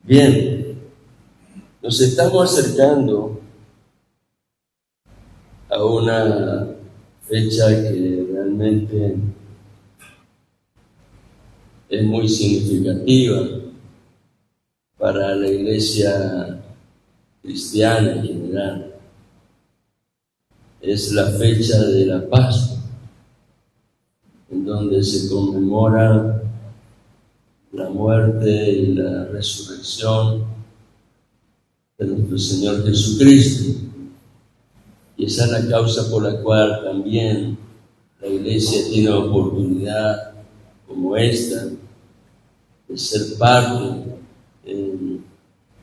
Bien, nos estamos acercando a una fecha que realmente es muy significativa para la iglesia cristiana en general. Es la fecha de la Pascua, en donde se conmemora la muerte y la resurrección de nuestro Señor Jesucristo. Y esa es la causa por la cual también la iglesia tiene la oportunidad como esta de ser parte en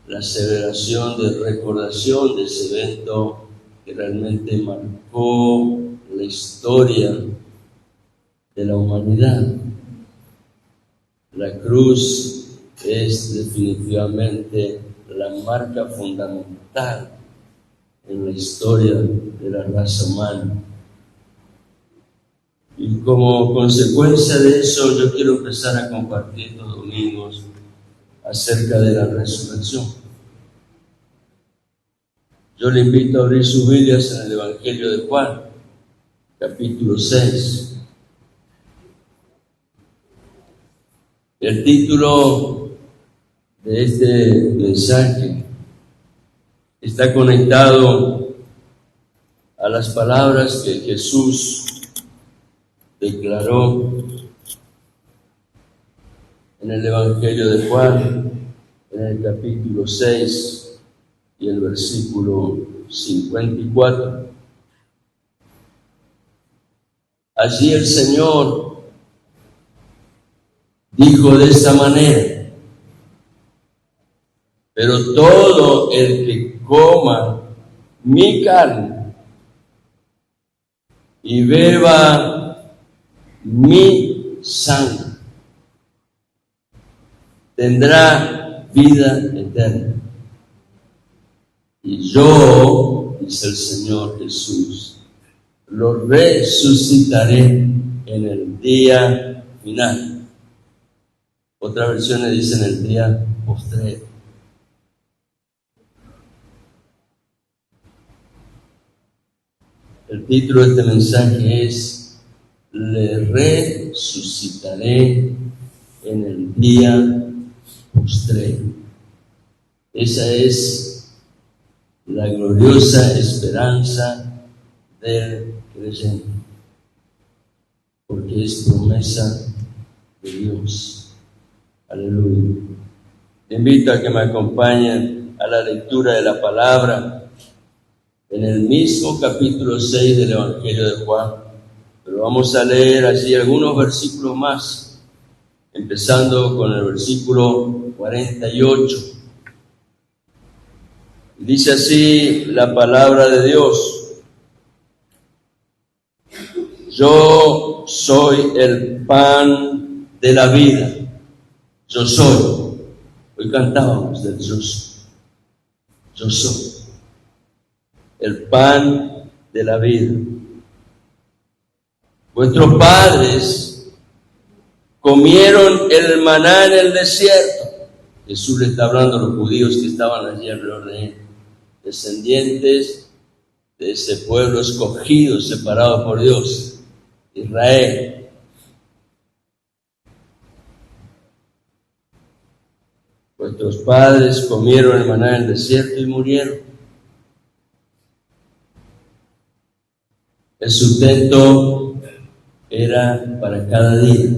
la celebración de recordación de ese evento que realmente marcó la historia de la humanidad. La cruz es definitivamente la marca fundamental en la historia de la raza humana. Y como consecuencia de eso, yo quiero empezar a compartir estos domingos acerca de la resurrección. Yo le invito a abrir sus Biblias en el Evangelio de Juan, capítulo 6. El título de este mensaje está conectado a las palabras que Jesús declaró en el Evangelio de Juan, en el capítulo 6 y el versículo 54. Allí el Señor dijo de esta manera: pero todo el que coma mi carne y beba mi sangre tendrá vida eterna. Y yo, dice el Señor Jesús, lo resucitaré en el día final. Otras versiones dicen el día postrero. El título de este mensaje es: le resucitaré en el día postrero. Esa es la gloriosa esperanza del creyente, porque es promesa de Dios. Aleluya. Te invito a que me acompañen a la lectura de la palabra en el mismo capítulo 6 del Evangelio de Juan. Pero vamos a leer allí algunos versículos más, empezando con el versículo 48. Dice así la palabra de Dios: yo soy el pan de la vida. Yo soy. Hoy cantábamos del yo soy. Yo soy el pan de la vida. Vuestros padres comieron el maná en el desierto. Jesús le está hablando a los judíos que estaban allí alrededor de él, descendientes de ese pueblo escogido, separado por Dios, Israel. Vuestros padres comieron el maná en el desierto y murieron. El sustento era para cada día.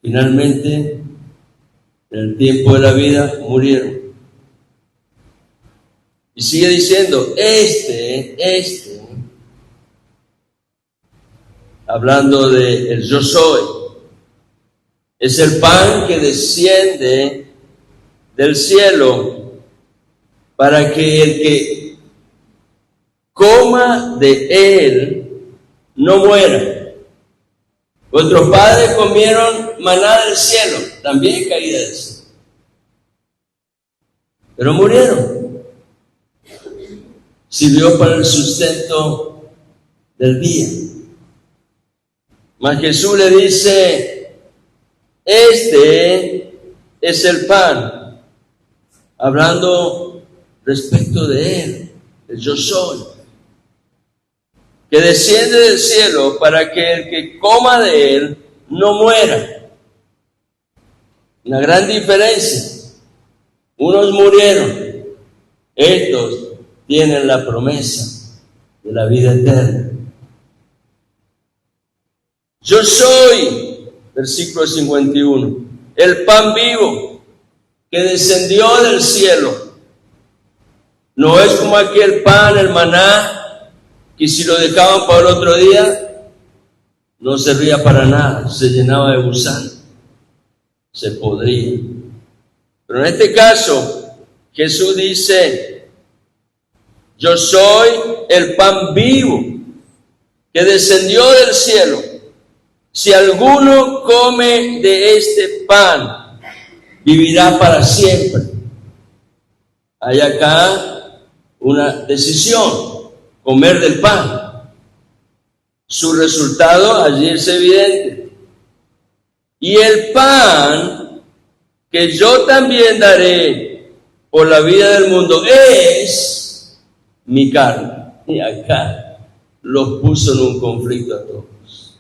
Finalmente, en el tiempo de la vida, murieron. Y sigue diciendo, hablando de el yo soy, es el pan que desciende del cielo, para que el que coma de él no muera. Vuestros padres comieron maná del cielo, también caída del cielo, pero murieron. Sirvió para el sustento del día. Mas Jesús le dice: este es el pan hablando respecto de Él, el yo soy, que desciende del cielo para que el que coma de Él no muera. Una gran diferencia. Unos murieron, estos tienen la promesa de la vida eterna. Yo soy, versículo 51, el pan vivo que descendió del cielo. No es como aquel pan, el maná, que si lo dejaban para el otro día, no servía para nada, se llenaba de gusano, se podría. Pero en este caso, Jesús dice, yo soy el pan vivo que descendió del cielo. Si alguno come de este pan, vivirá para siempre. Hay acá una decisión, comer del pan. Su resultado allí es evidente. Y el pan que yo también daré por la vida del mundo es mi carne. Y acá los puso en un conflicto a todos.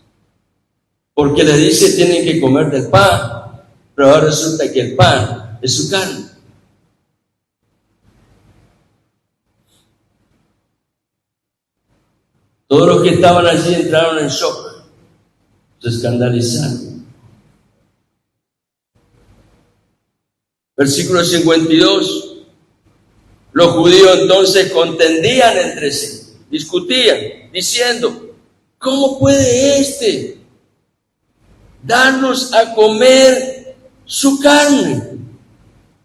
Porque le dice tienen que comer del pan, pero ahora resulta que el pan es su carne. Todos los que estaban allí entraron en shock, se escandalizaron. Versículo 52. Los judíos entonces contendían entre sí, discutían, diciendo, ¿cómo puede éste darnos a comer su carne?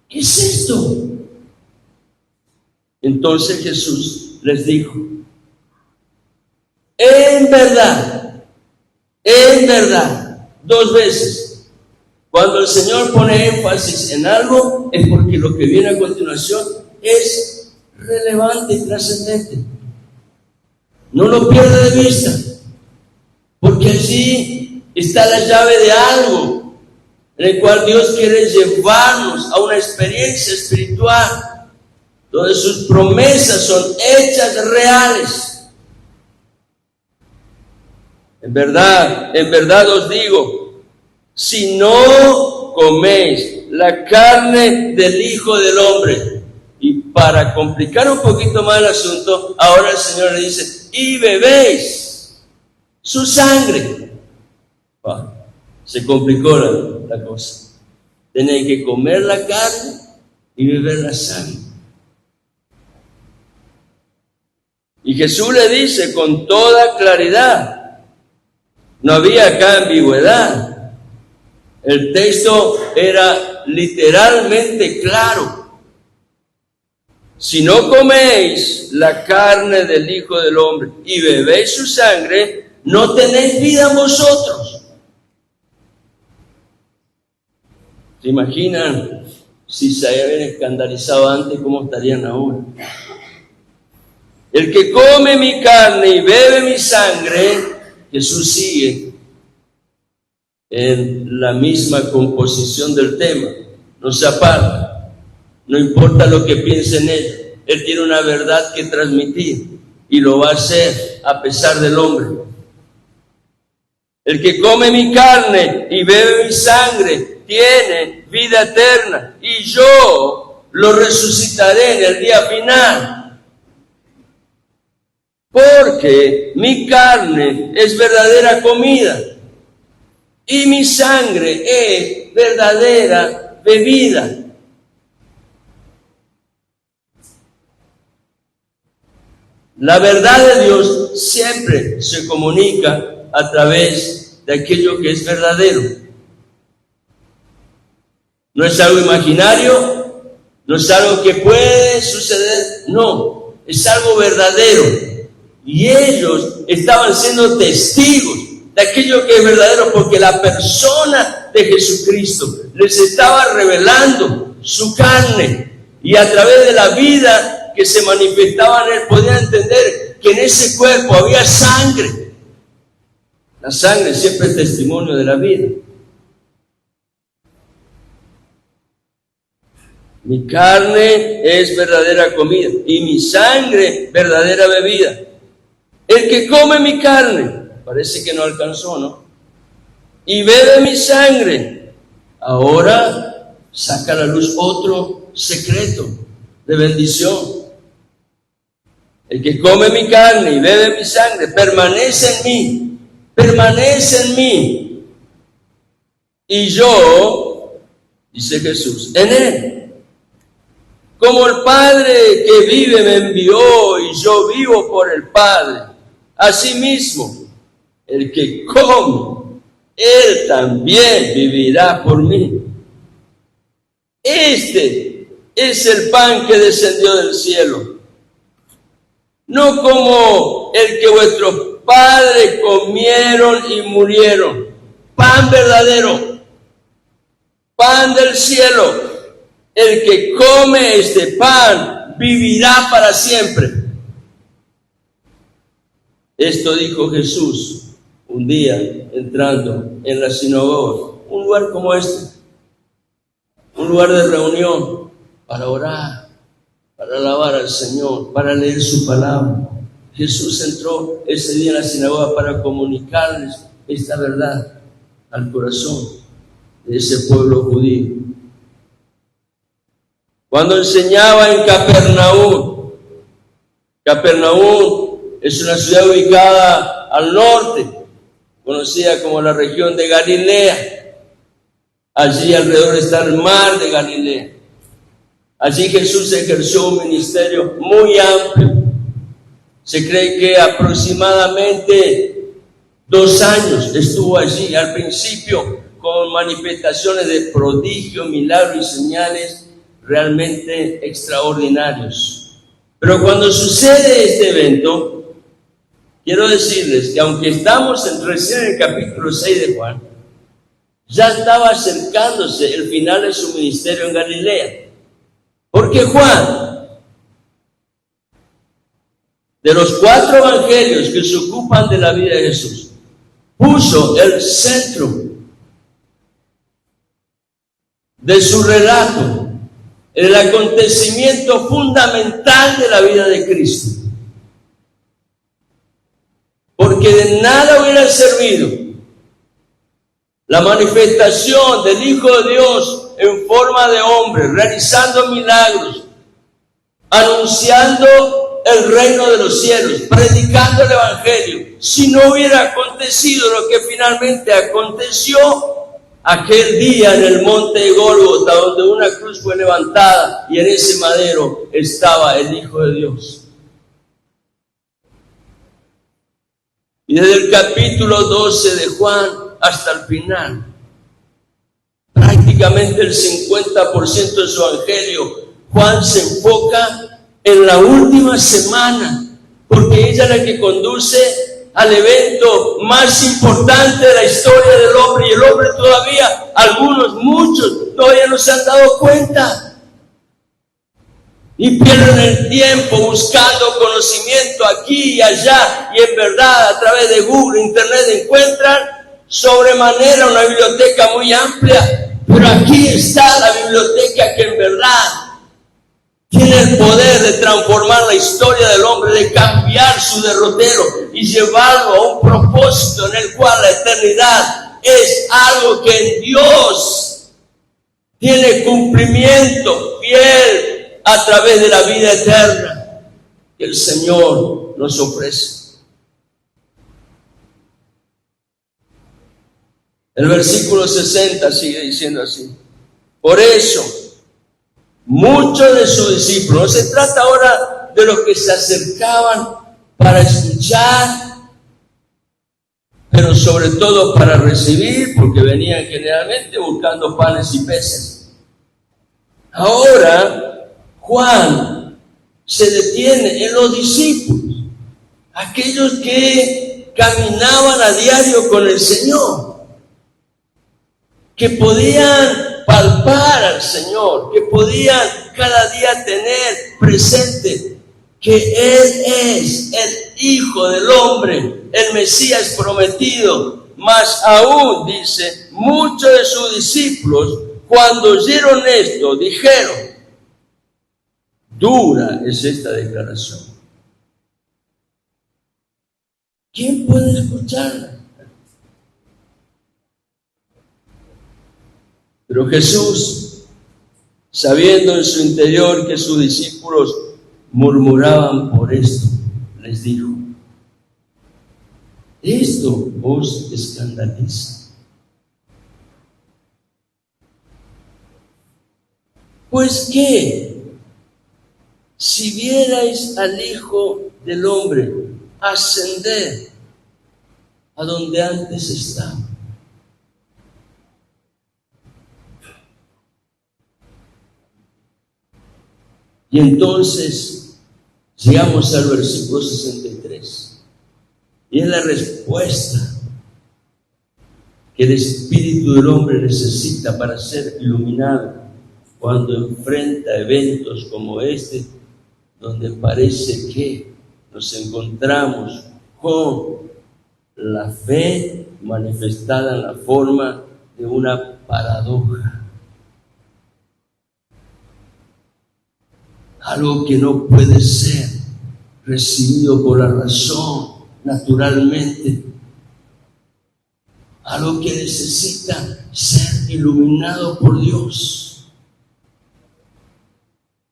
¿Qué es esto? Entonces Jesús les dijo, en verdad, 2 veces, cuando el Señor pone énfasis en algo, es porque lo que viene a continuación es relevante y trascendente. No lo pierda de vista, porque allí está la llave de algo en el cual Dios quiere llevarnos a una experiencia espiritual donde sus promesas son hechas reales. En verdad os digo, si no coméis la carne del Hijo del Hombre, y para complicar un poquito más el asunto, ahora el Señor le dice, y bebéis su sangre. Se complicó la cosa. Tenéis que comer la carne y beber la sangre. Y Jesús le dice con toda claridad, no había acá ambigüedad. El texto era literalmente claro. Si no coméis la carne del Hijo del Hombre y bebéis su sangre, no tenéis vida en vosotros. ¿Se imaginan si se habían escandalizado antes, cómo estarían ahora? El que come mi carne y bebe mi sangre, Jesús sigue en la misma composición del tema, no se aparta, no importa lo que piense en él, él tiene una verdad que transmitir y lo va a hacer a pesar del hombre. El que come mi carne y bebe mi sangre tiene vida eterna y yo lo resucitaré en el día final. Porque mi carne es verdadera comida y mi sangre es verdadera bebida. La verdad de Dios siempre se comunica a través de aquello que es verdadero. No es algo imaginario, no es algo que puede suceder, no, es algo verdadero. Y ellos estaban siendo testigos de aquello que es verdadero, porque la persona de Jesucristo les estaba revelando su carne, y a través de la vida que se manifestaba en él podían entender que en ese cuerpo había sangre. La sangre siempre es testimonio de la vida. Mi carne es verdadera comida y mi sangre verdadera bebida. El que come mi carne, parece que no alcanzó, ¿no? Y bebe mi sangre, ahora saca a la luz otro secreto de bendición. El que come mi carne y bebe mi sangre permanece en mí, y yo, dice Jesús, en él. Como el Padre que vive me envió y yo vivo por el Padre, asimismo, el que come, él también vivirá por mí. Este es el pan que descendió del cielo, no como el que vuestros padres comieron y murieron. Pan verdadero, pan del cielo. El que come este pan vivirá para siempre. Esto dijo Jesús un día entrando en la sinagoga, un lugar como este, un lugar de reunión para orar, para alabar al Señor, para leer su palabra. Jesús entró ese día en la sinagoga para comunicarles esta verdad al corazón de ese pueblo judío. Cuando enseñaba en Capernaum, Capernaum es una ciudad ubicada al norte, conocida como la región de Galilea. Allí alrededor está el mar de Galilea. Allí Jesús ejerció un ministerio muy amplio. Se cree que aproximadamente 2 años estuvo allí, al principio con manifestaciones de prodigio, milagros y señales realmente extraordinarios. Pero cuando sucede este evento, quiero decirles que aunque estamos recién en el capítulo 6 de Juan, ya estaba acercándose el final de su ministerio en Galilea. Porque Juan, de los 4 evangelios que se ocupan de la vida de Jesús, puso el centro de su relato en el acontecimiento fundamental de la vida de Cristo. Porque de nada hubiera servido la manifestación del Hijo de Dios en forma de hombre, realizando milagros, anunciando el reino de los cielos, predicando el evangelio, si no hubiera acontecido lo que finalmente aconteció aquel día en el monte de Gólgota, donde una cruz fue levantada y en ese madero estaba el Hijo de Dios. Y desde el capítulo 12 de Juan hasta el final, prácticamente el 50% de su evangelio, Juan se enfoca en la última semana, porque ella es la que conduce al evento más importante de la historia del hombre, y el hombre todavía, muchos todavía no se han dado cuenta y pierden el tiempo buscando conocimiento aquí y allá, y en verdad a través de Google, Internet encuentran sobremanera una biblioteca muy amplia, pero aquí está la biblioteca que en verdad tiene el poder de transformar la historia del hombre, de cambiar su derrotero y llevarlo a un propósito en el cual la eternidad es algo que en Dios tiene cumplimiento fiel a través de la vida eterna que el Señor nos ofrece. El versículo 60 sigue diciendo así: por eso muchos de sus discípulos, no se trata ahora de los que se acercaban para escuchar, pero sobre todo para recibir, porque venían generalmente buscando panes y peces. Ahora Juan se detiene en los discípulos, aquellos que caminaban a diario con el Señor, que podían palpar al Señor, que podían cada día tener presente que Él es el Hijo del Hombre, el Mesías prometido. Más aún, dice, muchos de sus discípulos, cuando oyeron esto, dijeron: dura es esta declaración. ¿Quién puede escucharla? Pero Jesús, sabiendo en su interior que sus discípulos murmuraban por esto, les dijo: ¿esto os escandaliza? Pues qué, si vierais al Hijo del Hombre ascender a donde antes estaba. Y entonces llegamos al versículo 63. Y es la respuesta que el espíritu del hombre necesita para ser iluminado cuando enfrenta eventos como este, donde parece que nos encontramos con la fe manifestada en la forma de una paradoja. Algo que no puede ser recibido por la razón naturalmente. Algo que necesita ser iluminado por Dios.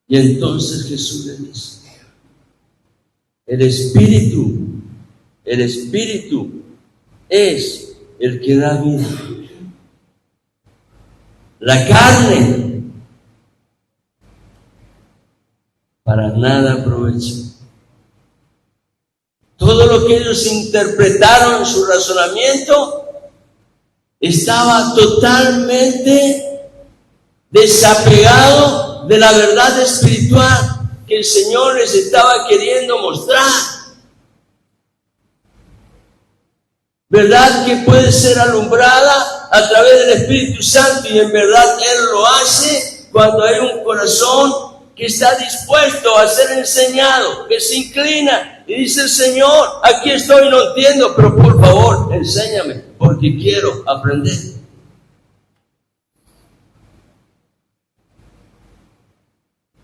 Y entonces Jesús le dice: el Espíritu es el que da vida. La carne para nada aprovecha. Todo lo que ellos interpretaron en su razonamiento estaba totalmente desapegado de la verdad espiritual que el Señor les estaba queriendo mostrar. Verdad que puede ser alumbrada a través del Espíritu Santo, y en verdad Él lo hace cuando hay un corazón que está dispuesto a ser enseñado, que se inclina y dice: Señor, aquí estoy, no entiendo, pero por favor, enséñame, porque quiero aprender.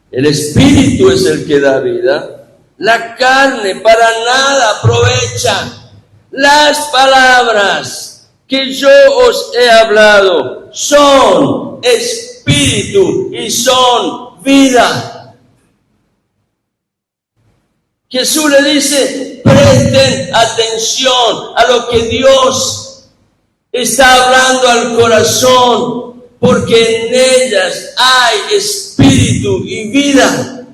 El Espíritu es el que da vida. La carne para nada aprovecha. Las palabras que yo os he hablado son espíritu y son vida. Jesús le dice: presten atención a lo que Dios está hablando al corazón, porque en ellas hay espíritu y vida.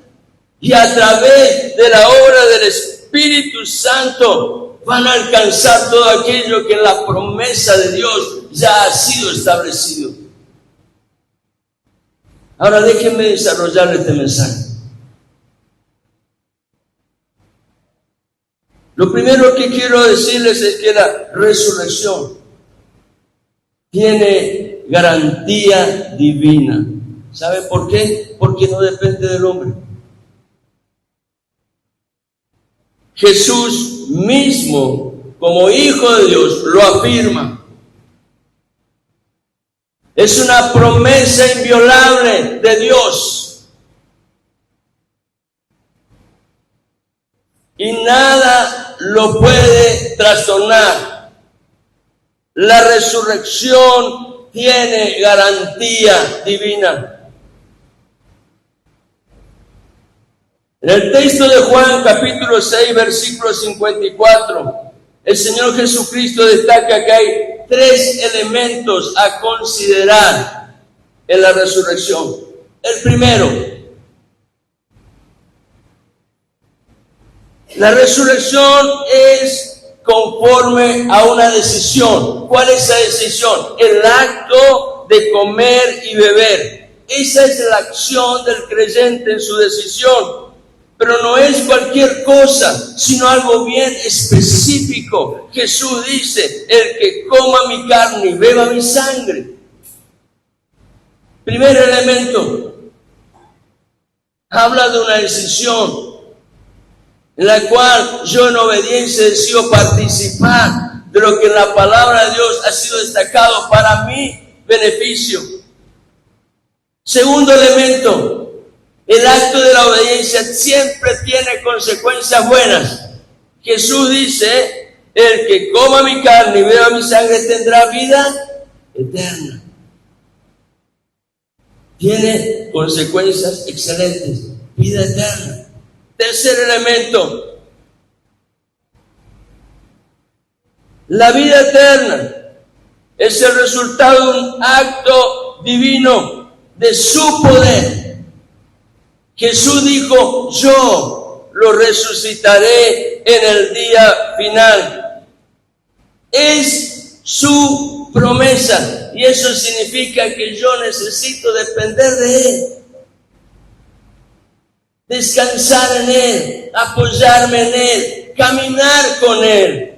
Y a través de la obra del Espíritu Santo van a alcanzar todo aquello que en la promesa de Dios ya ha sido establecido. Ahora déjenme desarrollar este mensaje. Lo primero que quiero decirles es que la resurrección tiene garantía divina. ¿Sabe por qué? Porque no depende del hombre. Jesús mismo, como Hijo de Dios, lo afirma. Es una promesa inviolable de Dios. Y nada lo puede trastornar. La resurrección tiene garantía divina. En el texto de Juan, capítulo 6, versículo 54, el Señor Jesucristo destaca que hay 3 elementos a considerar en la resurrección. El primero, la resurrección es conforme a una decisión. ¿Cuál es esa decisión? El acto de comer y beber. Esa es la acción del creyente en su decisión. Pero no es cualquier cosa, sino algo bien específico. Jesús dice: el que coma mi carne y beba mi sangre. Primer elemento, habla de una decisión en la cual yo en obediencia decido participar de lo que en la palabra de Dios ha sido destacado para mi beneficio. Segundo elemento, El acto de la obediencia siempre tiene consecuencias buenas. Jesús dice, el que coma mi carne y beba mi sangre tendrá vida eterna. Tiene consecuencias excelentes, vida eterna. Tercer elemento, la vida eterna es el resultado de un acto divino de su poder. Jesús dijo, yo lo resucitaré en el día final. Es su promesa y eso significa que yo necesito depender de Él, descansar en Él, apoyarme en Él, caminar con Él.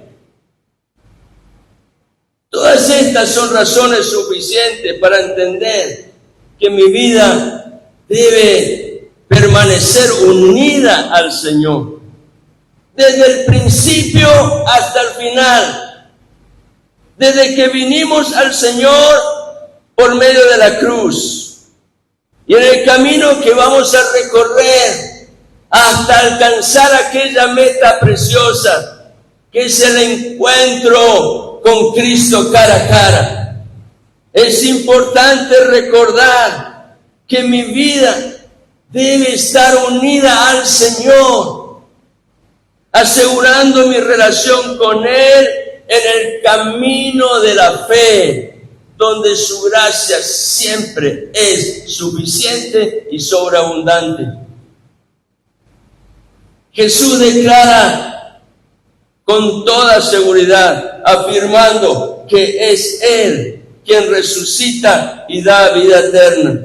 Todas estas son razones suficientes para entender que mi vida debe permanecer unida al Señor, desde el principio hasta el final, desde que vinimos al Señor por medio de la cruz, y en el camino que vamos a recorrer hasta alcanzar aquella meta preciosa, que es el encuentro con Cristo cara a cara. Es importante recordar que mi vida debe estar unida al Señor, asegurando mi relación con Él en el camino de la fe, donde su gracia siempre es suficiente y sobreabundante. Jesús declara con toda seguridad, afirmando que es Él quien resucita y da vida eterna.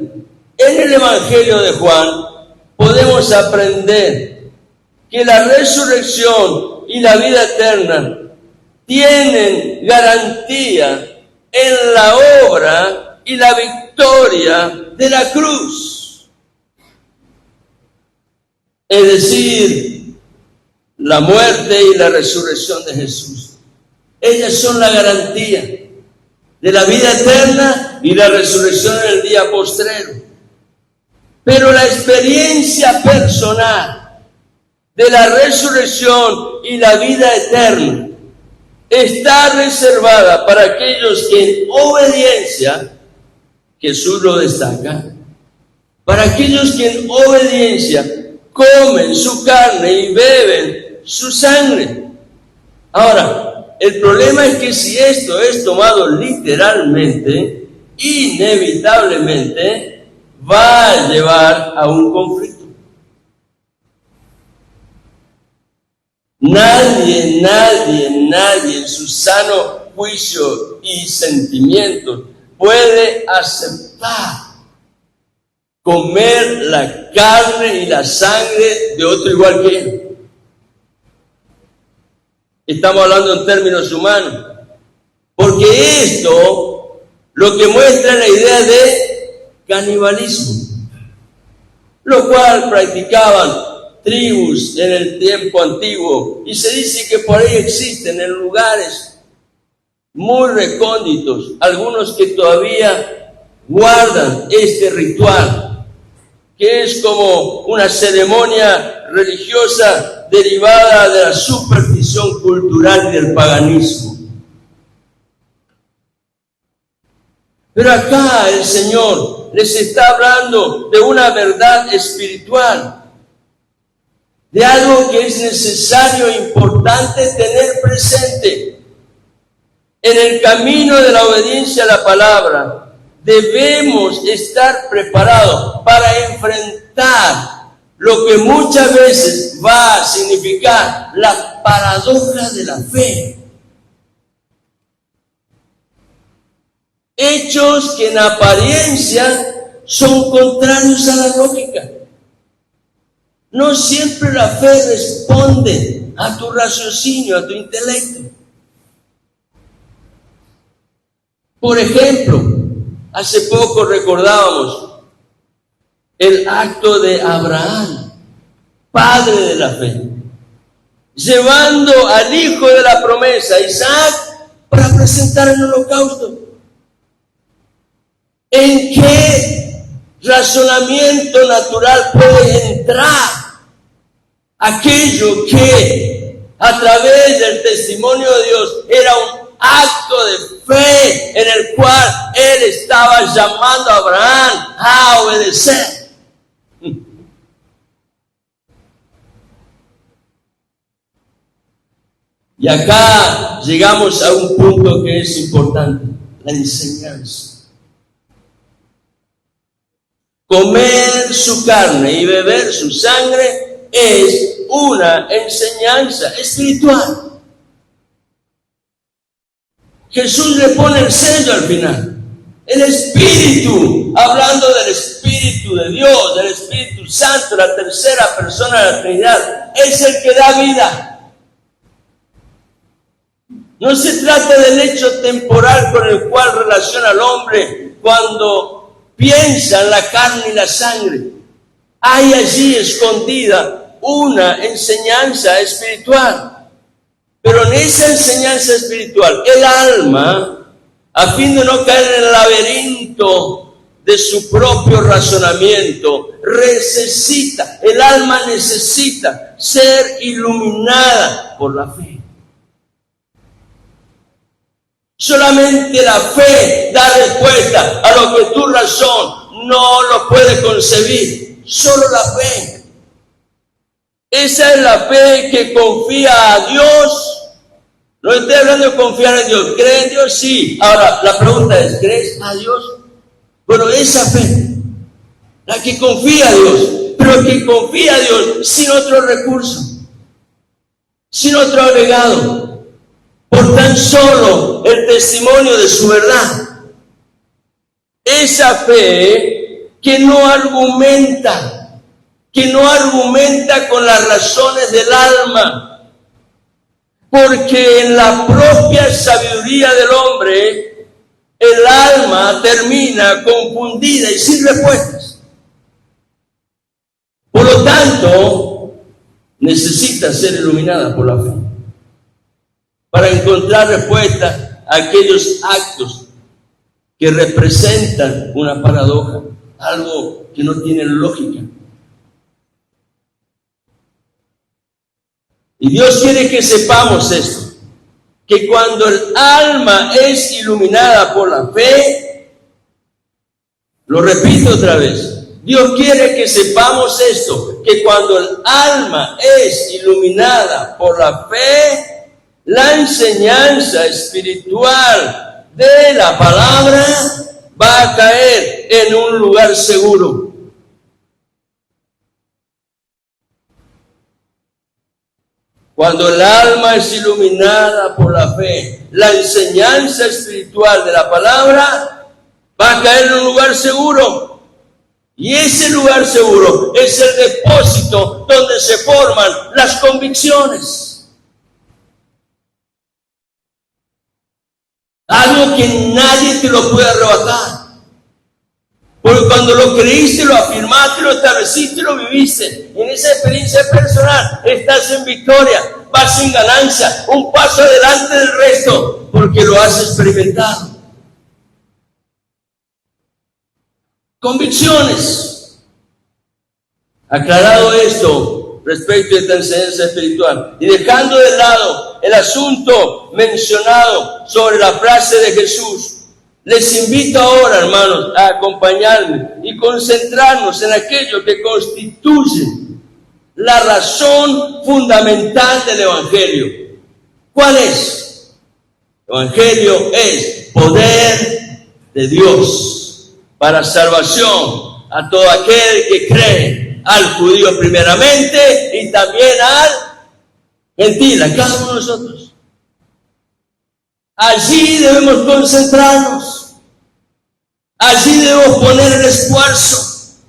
En el Evangelio de Juan podemos aprender que la resurrección y la vida eterna tienen garantía en la obra y la victoria de la cruz. Es decir, la muerte y la resurrección de Jesús. Ellas son la garantía de la vida eterna y la resurrección en el día postrero. Pero la experiencia personal de la resurrección y la vida eterna está reservada para aquellos que en obediencia, Jesús lo destaca, para aquellos que en obediencia comen su carne y beben su sangre. Ahora, el problema es que si esto es tomado literalmente, inevitablemente va a llevar a un conflicto. Nadie en su sano juicio y sentimientos puede aceptar comer la carne y la sangre de otro igual que él. Estamos hablando en términos humanos, porque esto lo que muestra es la idea de canibalismo, lo cual practicaban tribus en el tiempo antiguo, y se dice que por ahí existen en lugares muy recónditos algunos que todavía guardan este ritual, que es como una ceremonia religiosa derivada de la superstición cultural y del paganismo. Pero acá el Señor les está hablando de una verdad espiritual, de algo que es necesario e importante tener presente. En el camino de la obediencia a la palabra, debemos estar preparados para enfrentar lo que muchas veces va a significar la paradoja de la fe. Hechos que en apariencia son contrarios a la lógica. No siempre la fe responde a tu raciocinio, a tu intelecto. Por ejemplo, hace poco recordábamos el acto de Abraham, padre de la fe, llevando al hijo de la promesa, Isaac, para presentar el holocausto. ¿En qué razonamiento natural puede entrar. Aquello que a través del testimonio de Dios era un acto de fe en el cual Él estaba llamando a Abraham a obedecer. Y acá llegamos a un punto que es importante, la enseñanza. Comer su carne y beber su sangre es una enseñanza espiritual. Jesús le pone el sello al final. El Espíritu, hablando del Espíritu de Dios, del Espíritu Santo, la tercera persona de la Trinidad, es el que da vida. No se trata del hecho temporal con el cual relaciona al hombre cuando piensa en la carne y la sangre. Hay allí escondida una enseñanza espiritual. Pero en esa enseñanza espiritual, el alma, a fin de no caer en el laberinto de su propio razonamiento, el alma necesita ser iluminada por la fe. Solamente la fe da respuesta a lo que tu razón no lo puede concebir. Solo la fe. Esa es la fe que confía a Dios. No estoy hablando de confiar en Dios. ¿Cree en Dios? Sí. Ahora, la pregunta es, ¿crees a Dios? Bueno, esa fe, la que confía a Dios, pero que confía a Dios sin otro recurso, sin otro agregado, por tan solo el testimonio de su verdad. Esa fe que no argumenta con las razones del alma, porque en la propia sabiduría del hombre, el alma termina confundida y sin respuestas. Por lo tanto, necesita ser iluminada por la fe, para encontrar respuesta a aquellos actos que representan una paradoja, algo que no tiene lógica. Y Dios quiere que sepamos esto, que cuando el alma es iluminada por la fe, lo repito otra vez, Dios quiere que sepamos esto, que cuando el alma es iluminada por la fe, la enseñanza espiritual de la palabra va a caer en un lugar seguro. Cuando el alma es iluminada por la fe, la enseñanza espiritual de la palabra va a caer en un lugar seguro. Y ese lugar seguro es el depósito donde se forman las convicciones. Algo que nadie te lo puede arrebatar. Porque cuando lo creíste, lo afirmaste, lo estableciste, lo viviste. En esa experiencia personal estás en victoria, vas en ganancia, un paso adelante del resto, porque lo has experimentado. Convicciones. Aclarado esto respecto a esta enseñanza espiritual y dejando de lado el asunto mencionado sobre la frase de Jesús, les invito ahora, hermanos, a acompañarme y concentrarnos en aquello que constituye la razón fundamental del Evangelio. ¿Cuál es? El Evangelio es poder de Dios para salvación a todo aquel que cree, al judío primeramente y también al gentil, a cada uno de nosotros. Allí debemos concentrarnos, allí debemos poner el esfuerzo,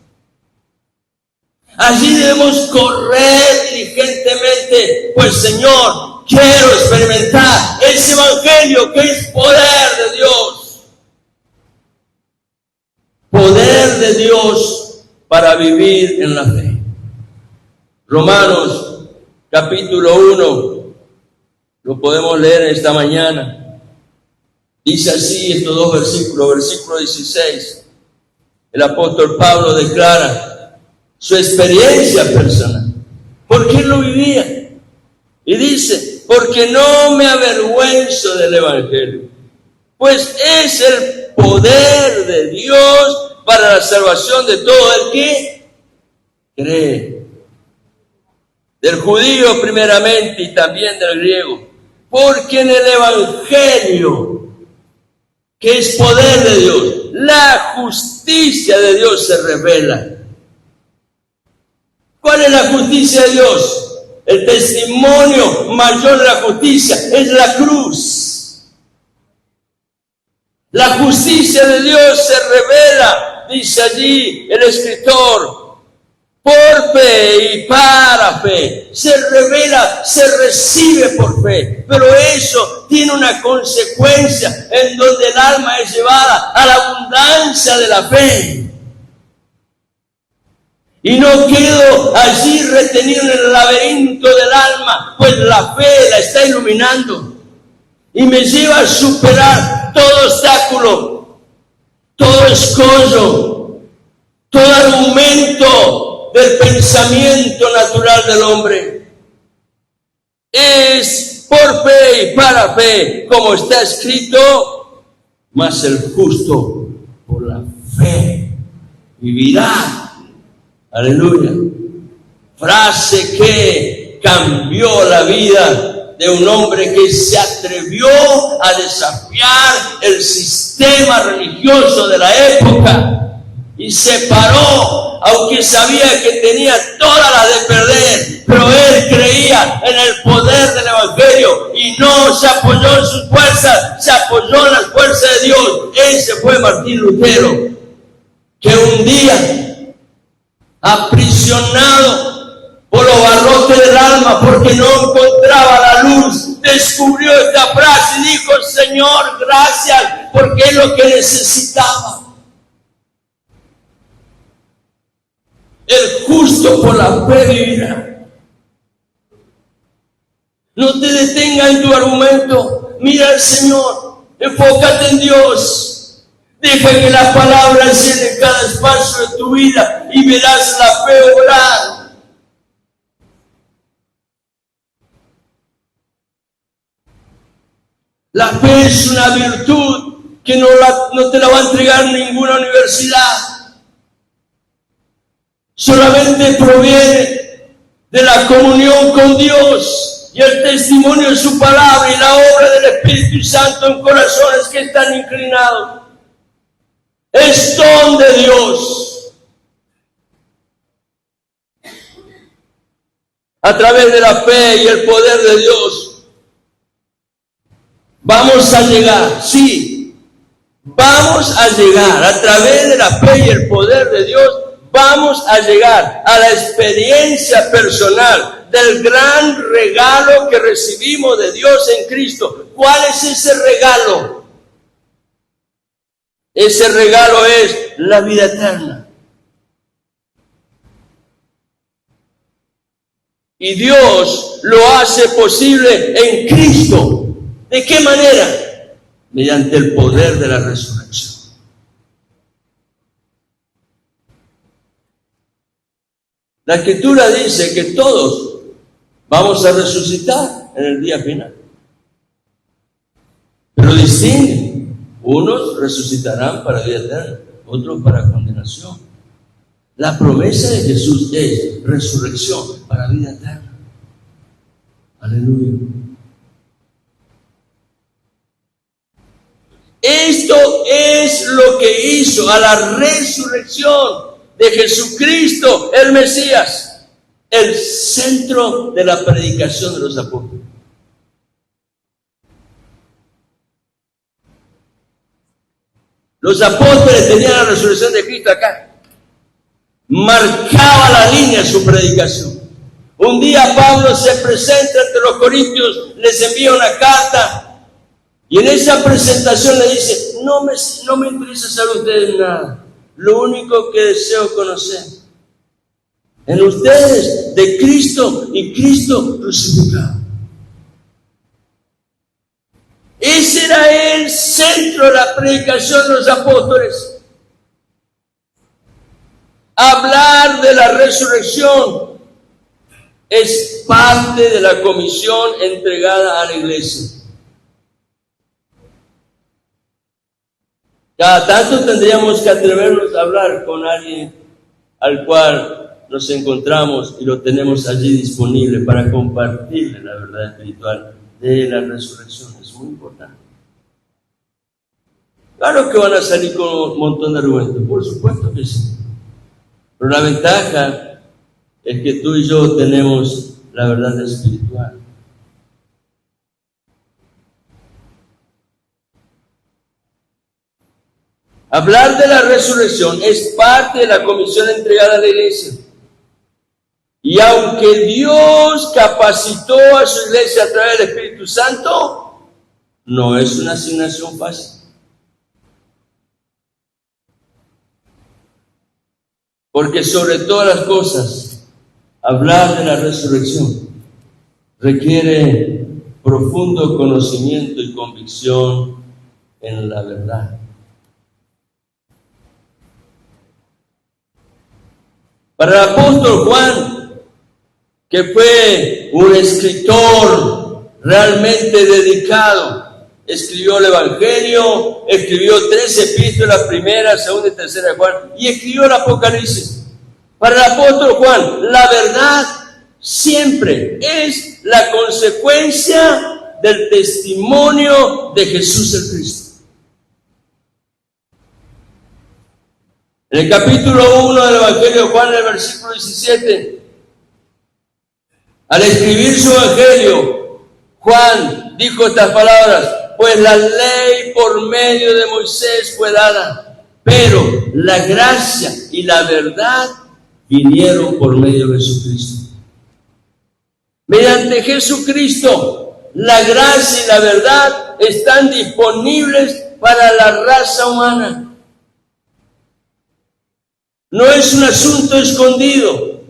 allí debemos correr diligentemente, pues Señor, quiero experimentar ese evangelio que es poder de Dios. Poder de Dios para vivir en la fe. Romanos capítulo 1, lo podemos leer esta mañana. Dice así estos dos versículos, versículo 16. El apóstol Pablo declara su experiencia personal, porque él lo vivía. Y dice, porque no me avergüenzo del Evangelio, pues es el poder de Dios para la salvación de todo el que cree. Del judío primeramente y también del griego. Porque en el Evangelio, que es poder de Dios, la justicia de Dios se revela. ¿Cuál es la justicia de Dios? El testimonio mayor de la justicia es la cruz. La justicia de Dios se revela, dice allí el escritor, por fe y para fe. Se revela, se recibe por fe. Pero eso tiene una consecuencia en donde el alma es llevada a la abundancia de la fe. Y no quedo allí retenido en el laberinto del alma, pues la fe la está iluminando. Y me lleva a superar todo obstáculo, todo escollo, todo argumento del pensamiento natural del hombre. Es por fe y para fe, como está escrito, mas el justo por la fe vivirá. Aleluya. Frase que cambió la vida de un hombre que se atrevió a desafiar el sistema religioso de la época y se paró, aunque sabía que tenía todas las de perder, pero él creía en el poder del Evangelio y no se apoyó en sus fuerzas, se apoyó en las fuerzas de Dios. Ese fue Martín Lutero, que un día, aprisionado por los barrotes del alma, porque no encontraba la luz, descubrió esta frase y dijo: Señor, gracias, porque es lo que necesitaba. El justo por la fe vivirá. No te detengas en tu argumento, mira al Señor, enfócate en Dios. Deja que la palabra llene cada espacio de tu vida y verás la fe obrar. La fe es una virtud que no te la va a entregar ninguna universidad. Solamente proviene de la comunión con Dios y el testimonio de su palabra y la obra del Espíritu Santo en corazones que están inclinados. Es don de Dios. A través de la fe y el poder de Dios vamos a llegar, sí, vamos a llegar a través de la fe y el poder de Dios, vamos a llegar a la experiencia personal del gran regalo que recibimos de Dios en Cristo. ¿Cuál es ese regalo? Ese regalo es la vida eterna. Y Dios lo hace posible en Cristo. ¿De qué manera? Mediante el poder de la resurrección. La Escritura dice que todos vamos a resucitar en el día final. Pero distingue. Unos resucitarán para vida eterna, otros para condenación. La promesa de Jesús es resurrección para vida eterna. Aleluya. Esto es lo que hizo a la resurrección de Jesucristo, el Mesías, el centro de la predicación de los apóstoles. Los apóstoles tenían la resurrección de Cristo acá. Marcaba la línea en su predicación. Un día Pablo se presenta ante los corintios, les envía una carta y en esa presentación le dice: no me interesa saber ustedes nada. Lo único que deseo conocer en ustedes de Cristo y Cristo crucificado. Ese era el centro de la predicación de los apóstoles. Hablar de la resurrección es parte de la comisión entregada a la iglesia. Cada tanto tendríamos que atrevernos a hablar con alguien al cual nos encontramos y lo tenemos allí disponible para compartirle la verdad espiritual de la resurrección. Es muy importante. Claro que van a salir con un montón de argumentos, por supuesto que sí. Pero la ventaja es que tú y yo tenemos la verdad espiritual. Hablar de la resurrección es parte de la comisión entregada a la iglesia. Y aunque Dios capacitó a su iglesia a través del Espíritu Santo, no es una asignación fácil. Porque sobre todas las cosas, hablar de la resurrección requiere profundo conocimiento y convicción en la verdad. Para el apóstol Juan, que fue un escritor realmente dedicado, escribió el Evangelio, escribió 3 epístolas, primera, segunda y tercera de Juan, y escribió el Apocalipsis. Para el apóstol Juan, la verdad siempre es la consecuencia del testimonio de Jesús el Cristo. En el capítulo 1 del Evangelio de Juan, en el versículo 17, al escribir su Evangelio, Juan dijo estas palabras: pues la ley por medio de Moisés fue dada, pero la gracia y la verdad vinieron por medio de Jesucristo. Mediante Jesucristo, la gracia y la verdad están disponibles para la raza humana. No es un asunto escondido.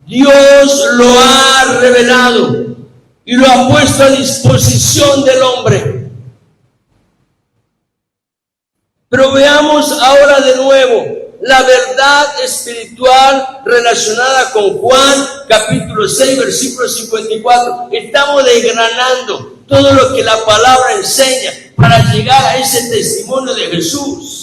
Dios lo ha revelado y lo ha puesto a disposición del hombre. Pero veamos ahora de nuevo la verdad espiritual relacionada con Juan, capítulo 6, versículo 54. Estamos desgranando todo lo que la palabra enseña para llegar a ese testimonio de Jesús.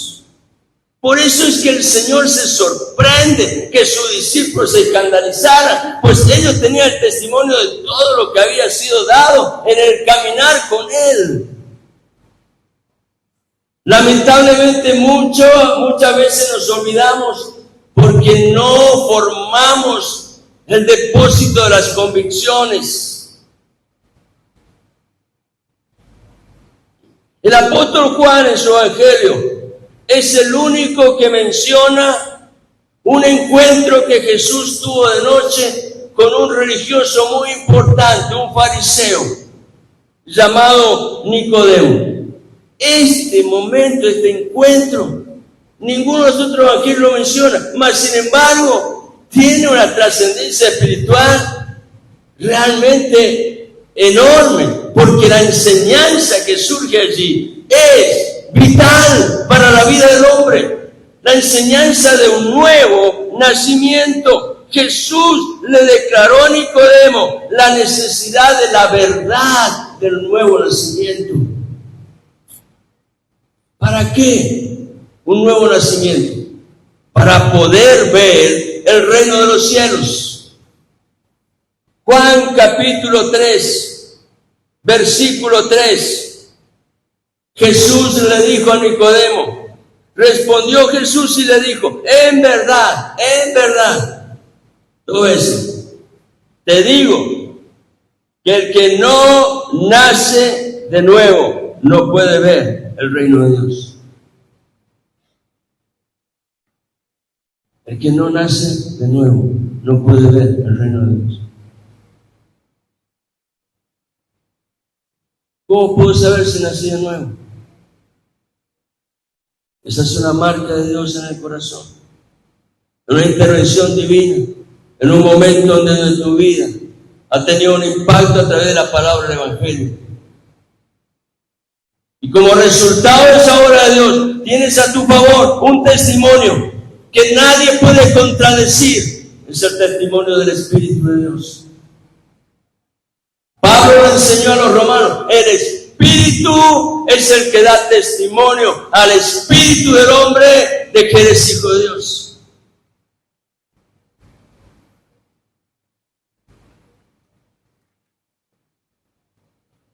Por eso es que el Señor se sorprende que sus discípulos se escandalizaran, pues ellos tenían el testimonio de todo lo que había sido dado en el caminar con Él. Lamentablemente muchas veces nos olvidamos porque no formamos el depósito de las convicciones. El apóstol Juan en su Evangelio es el único que menciona un encuentro que Jesús tuvo de noche con un religioso muy importante, un fariseo llamado Nicodemo. Este momento, este encuentro, ninguno de los otros evangelios lo menciona, mas sin embargo tiene una trascendencia espiritual realmente enorme, porque la enseñanza que surge allí es vital para la vida del hombre, la enseñanza de un nuevo nacimiento. Jesús le declaró a Nicodemo la necesidad de la verdad del nuevo nacimiento. ¿Para qué un nuevo nacimiento? Para poder ver el reino de los cielos. Juan capítulo 3, versículo 3. Jesús le dijo a Nicodemo, respondió Jesús y le dijo: en verdad, todo eso, te digo que el que no nace de nuevo no puede ver el reino de Dios. El que no nace de nuevo no puede ver el reino de Dios. ¿Cómo puedo saber si nací de nuevo? Esa es una marca de Dios en el corazón, una intervención divina, en un momento donde tu vida ha tenido un impacto a través de la palabra del Evangelio. Y como resultado de esa obra de Dios, tienes a tu favor un testimonio que nadie puede contradecir, es el testimonio del Espíritu de Dios. Pablo le enseñó a los romanos, el Espíritu es el que da testimonio al Espíritu del hombre de que eres hijo de Dios.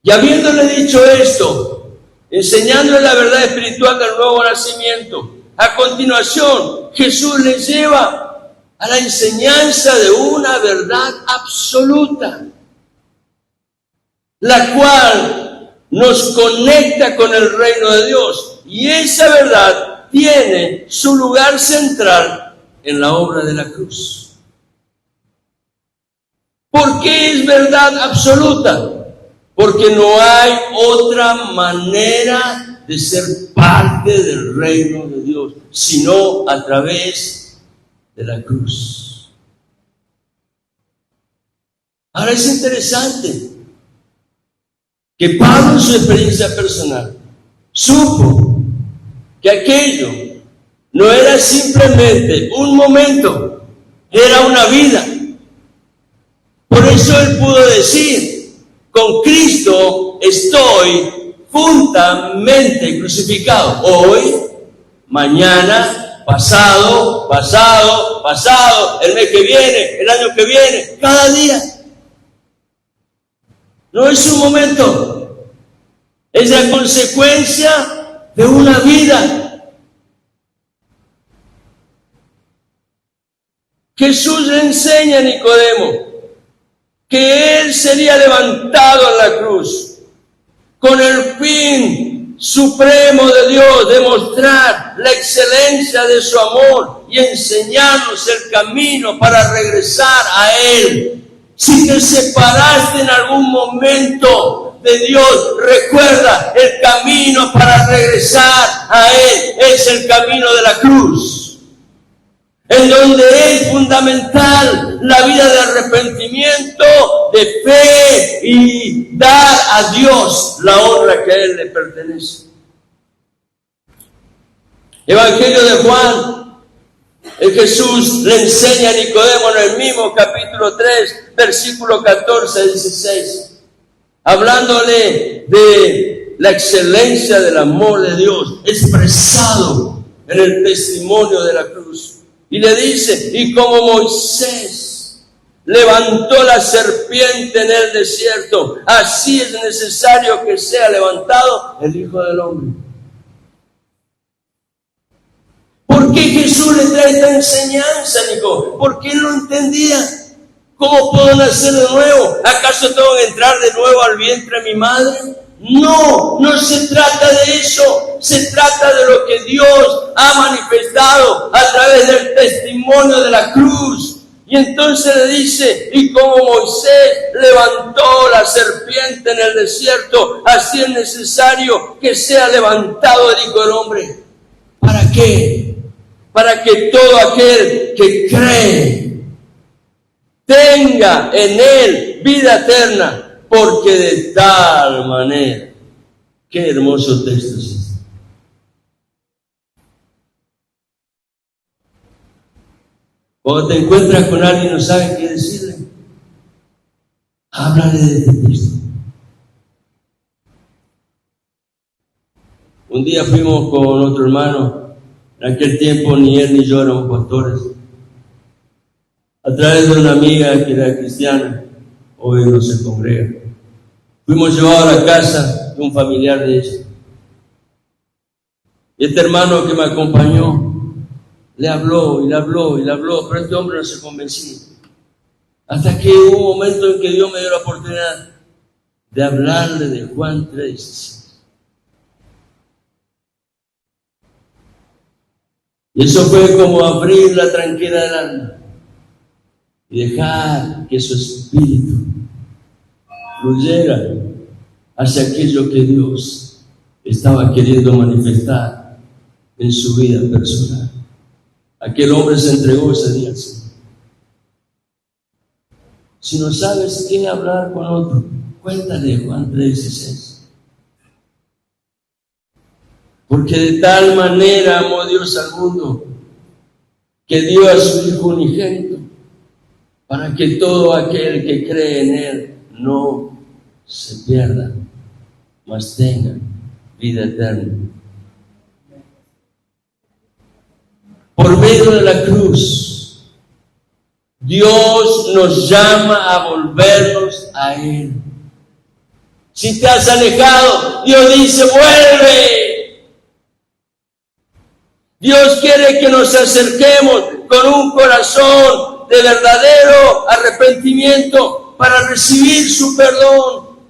Y habiéndole dicho esto, enseñándole la verdad espiritual del nuevo nacimiento, a continuación Jesús les lleva a la enseñanza de una verdad absoluta, la cual nos conecta con el reino de Dios. Y esa verdad tiene su lugar central en la obra de la cruz. ¿Por qué es verdad absoluta? Porque no hay otra manera de ser parte del reino de Dios, sino a través de la cruz. Ahora es interesante que Pablo, en su experiencia personal, supo que aquello no era simplemente un momento, era una vida. Por eso él pudo decir, con Cristo estoy juntamente crucificado. Hoy, mañana, pasado, el mes que viene, el año que viene, cada día. No es un momento, es la consecuencia de una vida. Jesús le enseña a Nicodemo que él sería levantado en la cruz con el fin supremo de Dios, demostrar la excelencia de su amor y enseñarnos el camino para regresar a Él. Si te separaste en algún momento de Dios, recuerda, el camino para regresar a Él es el camino de la cruz, en donde es fundamental la vida de arrepentimiento, de fe y dar a Dios la honra que a Él le pertenece. Evangelio de Juan, Jesús le enseña a Nicodemo en el mismo capítulo 3, versículo 14 al 16, hablándole de la excelencia del amor de Dios expresado en el testimonio de la cruz. Y le dice, y como Moisés levantó la serpiente en el desierto, así es necesario que sea levantado el Hijo del Hombre. ¿Por qué Jesús le trae esta enseñanza, Nico? Porque él lo entendía. ¿Cómo puedo nacer de nuevo? ¿Acaso tengo que entrar de nuevo al vientre de mi madre? No, no se trata de eso, se trata de lo que Dios ha manifestado a través del testimonio de la cruz. Y entonces le dice, y como Moisés levantó la serpiente en el desierto, así es necesario que sea levantado el Hijo del Hombre. ¿Para qué? Para que todo aquel que cree tenga en Él vida eterna. Porque de tal manera, qué hermoso texto es este. Cuando te encuentras con alguien y no sabes qué decirle, háblale de este texto. Un día fuimos con otro hermano, en aquel tiempo ni él ni yo éramos pastores, a través de una amiga que era cristiana, hoy no se congrega. Fuimos llevados a la casa de un familiar de ella. Y este hermano que me acompañó le habló, pero este hombre no se convencía. Hasta que hubo un momento en que Dios me dio la oportunidad de hablarle de Juan 3. Y eso fue como abrir la tranquera del alma y dejar que su espíritu fluyera hacia aquello que Dios estaba queriendo manifestar en su vida personal. Aquel hombre se entregó ese día al Señor. Si no sabes qué hablar con otro, cuéntale Juan 3:16. Porque de tal manera amó Dios al mundo, que dio a su Hijo unigénito, para que todo aquel que cree en Él no se pierda, mas tenga vida eterna. Por medio de la cruz, Dios nos llama a volvernos a Él. Si te has alejado, Dios dice, vuelve. Dios quiere que nos acerquemos con un corazón de verdadero arrepentimiento para recibir su perdón.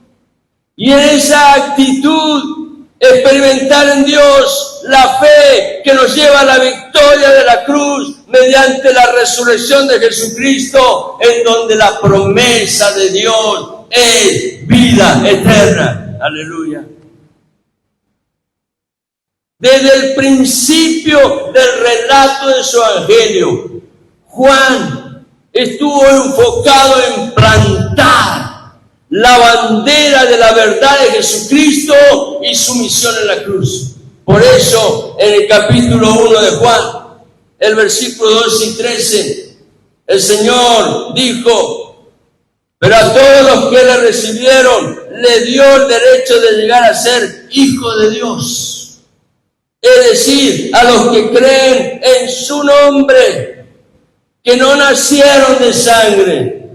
Y en esa actitud, experimentar en Dios la fe que nos lleva a la victoria de la cruz mediante la resurrección de Jesucristo, en donde la promesa de Dios es vida eterna. Aleluya. Desde el principio del relato de su evangelio, Juan estuvo enfocado en plantar la bandera de la verdad de Jesucristo y su misión en la cruz. Por eso, en el capítulo 1 de Juan, el versículo 12 y 13, el Señor dijo: pero a todos los que le recibieron, le dio el derecho de llegar a ser hijos de Dios. Es decir, a los que creen en su nombre, que no nacieron de sangre,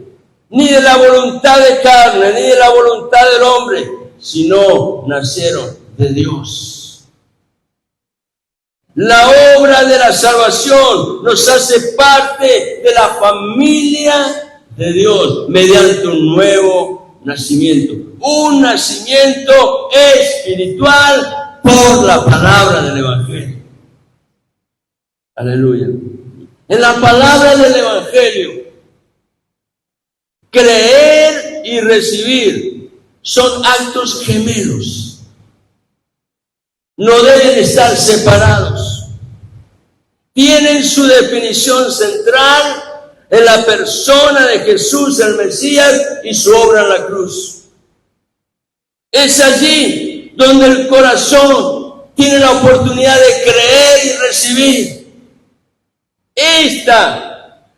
ni de la voluntad de carne, ni de la voluntad del hombre, sino nacieron de Dios. La obra de la salvación nos hace parte de la familia de Dios mediante un nuevo nacimiento. Un nacimiento espiritual por la palabra del Evangelio. Aleluya. En la palabra del Evangelio, creer y recibir son actos gemelos. No deben estar separados. Tienen su definición central en la persona de Jesús el Mesías y su obra en la cruz. Es allí donde el corazón tiene la oportunidad de creer y recibir.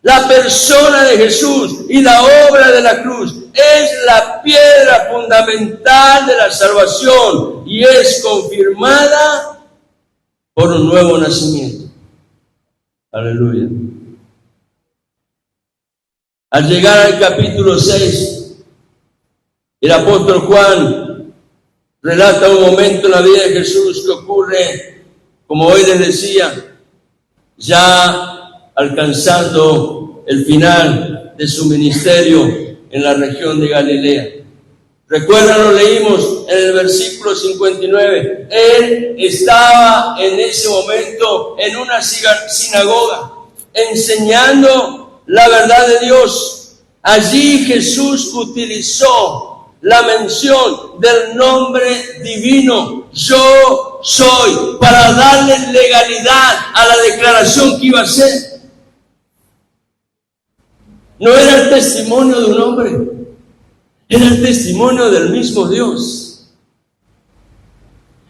La persona de Jesús y la obra de la cruz es la piedra fundamental de la salvación y es confirmada por un nuevo nacimiento. Aleluya. Al llegar al capítulo 6, el apóstol Juan relata un momento en la vida de Jesús que ocurre, como hoy les decía, ya alcanzando el final de su ministerio en la región de Galilea. Recuerdan, lo leímos en el versículo 59. Él estaba en ese momento en una sinagoga, enseñando la verdad de Dios. Allí Jesús utilizó la mención del nombre divino, yo soy, para darle legalidad a la declaración que iba a hacer. No era el testimonio de un hombre, era el testimonio del mismo Dios.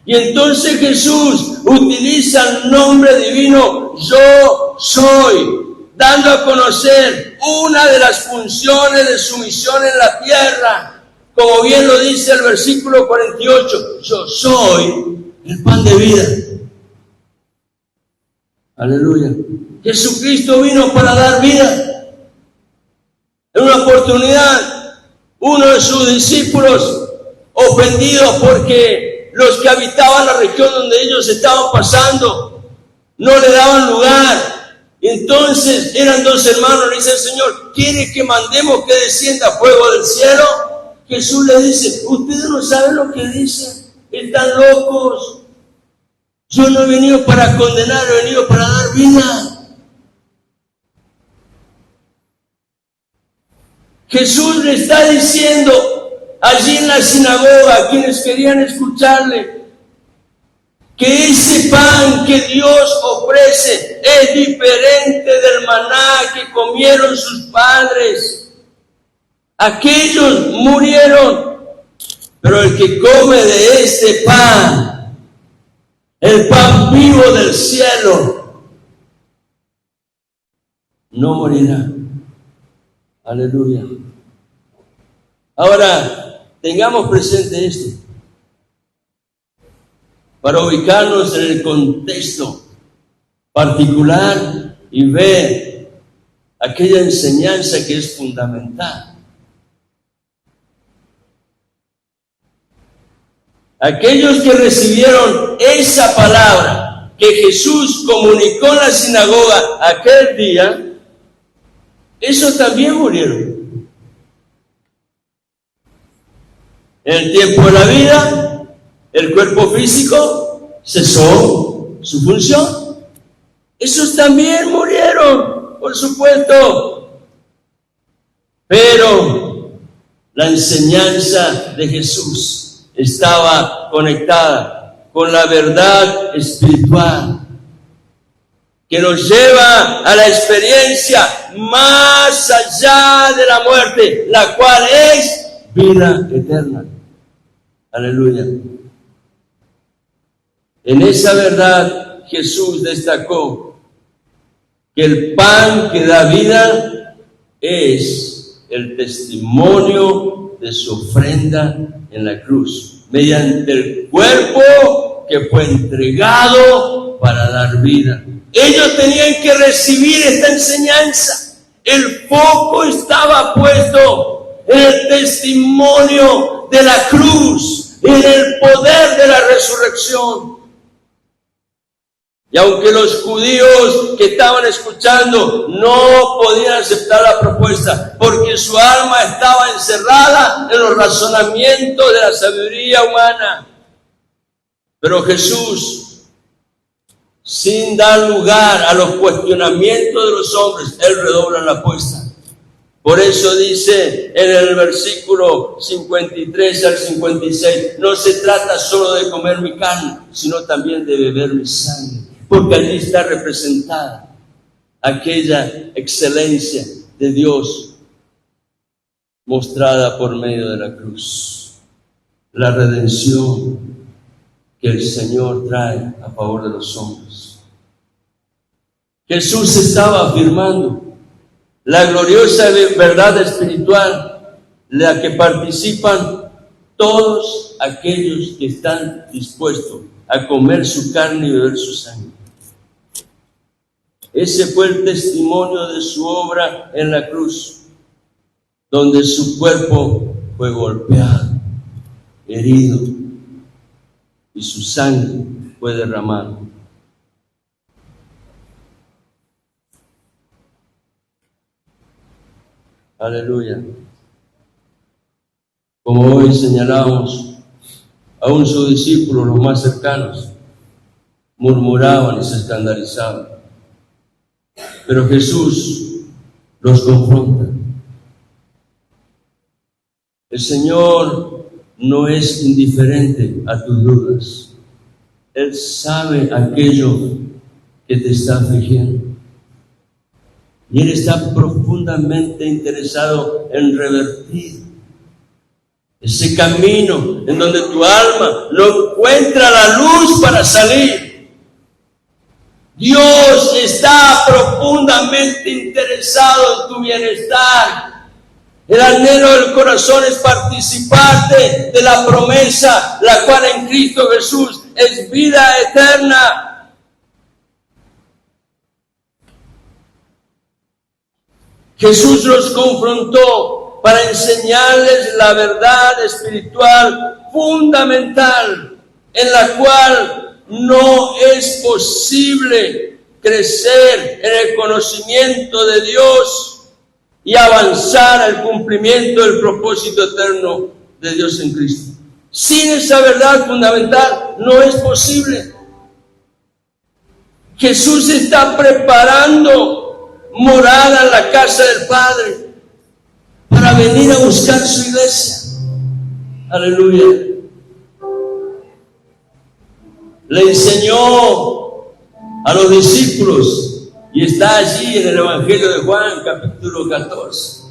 Y entonces Jesús utiliza el nombre divino, yo soy, dando a conocer una de las funciones de su misión en la tierra. Como bien lo dice el versículo 48, yo soy el pan de vida. Aleluya. Jesucristo vino para dar vida. En una oportunidad, uno de sus discípulos, ofendidos porque los que habitaban la región donde ellos estaban pasando no le daban lugar. Entonces eran dos hermanos, le dice el Señor, ¿quiere que mandemos que descienda fuego del cielo? Jesús le dice, ustedes no saben lo que dicen, están locos. Yo no he venido para condenar, he venido para dar vida. Jesús le está diciendo allí en la sinagoga a quienes querían escucharle que ese pan que Dios ofrece es diferente del maná que comieron sus padres. Aquellos murieron, pero el que come de este pan, el pan vivo del cielo, no morirá. Aleluya. Ahora, tengamos presente esto, para ubicarnos en el contexto particular y ver aquella enseñanza que es fundamental. Aquellos que recibieron esa palabra que Jesús comunicó en la sinagoga aquel día, esos también murieron. En el tiempo de la vida, el cuerpo físico cesó su función. Esos también murieron, por supuesto. Pero la enseñanza de Jesús estaba conectada con la verdad espiritual que nos lleva a la experiencia más allá de la muerte, la cual es vida eterna. Aleluya. En esa verdad Jesús destacó que el pan que da vida es el testimonio de su ofrenda en la cruz, mediante el cuerpo que fue entregado para dar vida. Ellos tenían que recibir esta enseñanza. El foco estaba puesto en el testimonio de la cruz, en el poder de la resurrección. Y aunque los judíos que estaban escuchando no podían aceptar la propuesta, porque su alma estaba encerrada en los razonamientos de la sabiduría humana, pero Jesús, sin dar lugar a los cuestionamientos de los hombres, Él redobla la apuesta. Por eso dice en el versículo 53 al 56, no se trata solo de comer mi carne, sino también de beber mi sangre, porque allí está representada aquella excelencia de Dios mostrada por medio de la cruz, la redención que el Señor trae a favor de los hombres. Jesús estaba afirmando la gloriosa verdad espiritual, la que participan todos aquellos que están dispuestos a comer su carne y beber su sangre. Ese fue el testimonio de su obra en la cruz, donde su cuerpo fue golpeado, herido, y su sangre fue derramada. Aleluya. Como hoy señalamos, aún sus discípulos, los más cercanos, murmuraban y se escandalizaban. Pero Jesús los confronta. El Señor no es indiferente a tus dudas. Él sabe aquello que te está afligiendo. Y Él está profundamente interesado en revertir ese camino en donde tu alma no encuentra la luz para salir. Dios está profundamente interesado en tu bienestar. El anhelo del corazón es participarte de la promesa, la cual en Cristo Jesús es vida eterna. Jesús los confrontó para enseñarles la verdad espiritual fundamental, en la cual no es posible crecer en el conocimiento de Dios y avanzar al cumplimiento del propósito eterno de Dios en Cristo. Sin esa verdad fundamental no es posible. Jesús está preparando morada en la casa del Padre para venir a buscar su iglesia. Aleluya. Le enseñó a los discípulos y está allí en el Evangelio de Juan, capítulo 14.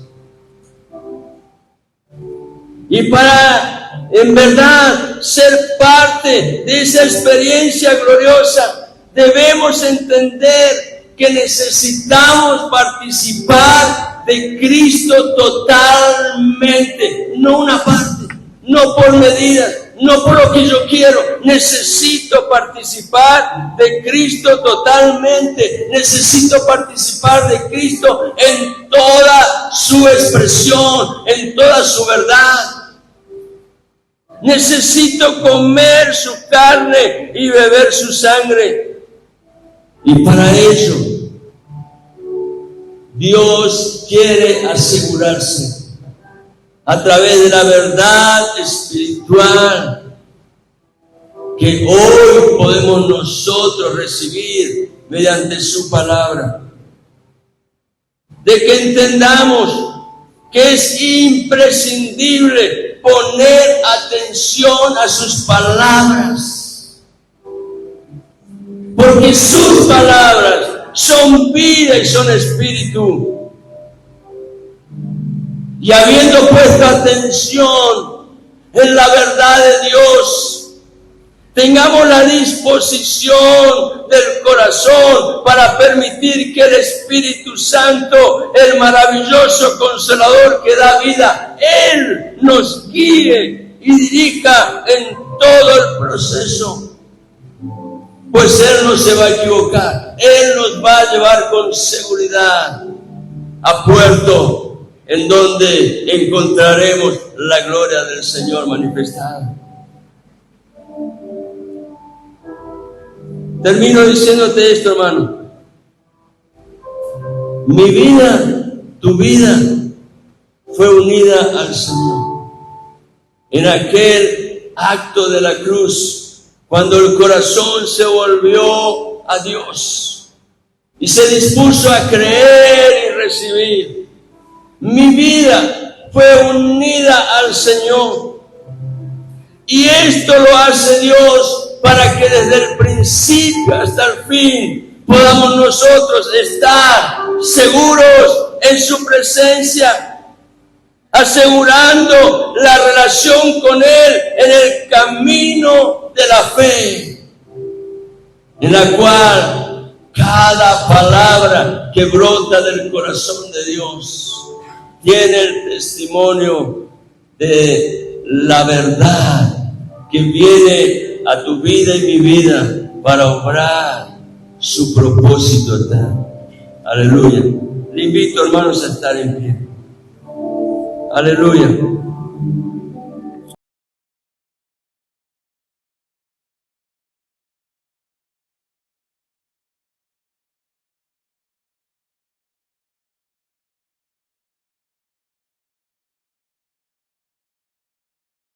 Y para en verdad ser parte de esa experiencia gloriosa, debemos entender que necesitamos participar de Cristo totalmente, no una parte, no por medidas, no por lo que yo quiero. Necesito participar de Cristo totalmente. Necesito participar de Cristo en toda su expresión, en toda su verdad. Necesito comer su carne y beber su sangre. Y para ello, Dios quiere asegurarse a través de la verdad espiritual que hoy podemos nosotros recibir mediante su palabra, de que entendamos que es imprescindible poner atención a sus palabras, porque sus palabras son vida y son espíritu. Y habiendo puesto atención en la verdad de Dios, tengamos la disposición del corazón para permitir que el Espíritu Santo, el maravilloso Consolador que da vida, Él nos guíe y dirija en todo el proceso. Pues Él no se va a equivocar. Él nos va a llevar con seguridad a puerto en donde encontraremos la gloria del Señor manifestada. Termino diciéndote esto, hermano. Mi vida, tu vida, fue unida al Señor. En aquel acto de la cruz, cuando el corazón se volvió a Dios y se dispuso a creer y recibir, mi vida fue unida al Señor. Y esto lo hace Dios para que desde el principio hasta el fin podamos nosotros estar seguros en su presencia, asegurando la relación con Él en el camino de la fe, en la cual cada palabra que brota del corazón de Dios tiene el testimonio de la verdad que viene a tu vida y mi vida para obrar su propósito eterno. Aleluya. Le invito, hermanos, a estar en pie. Aleluya.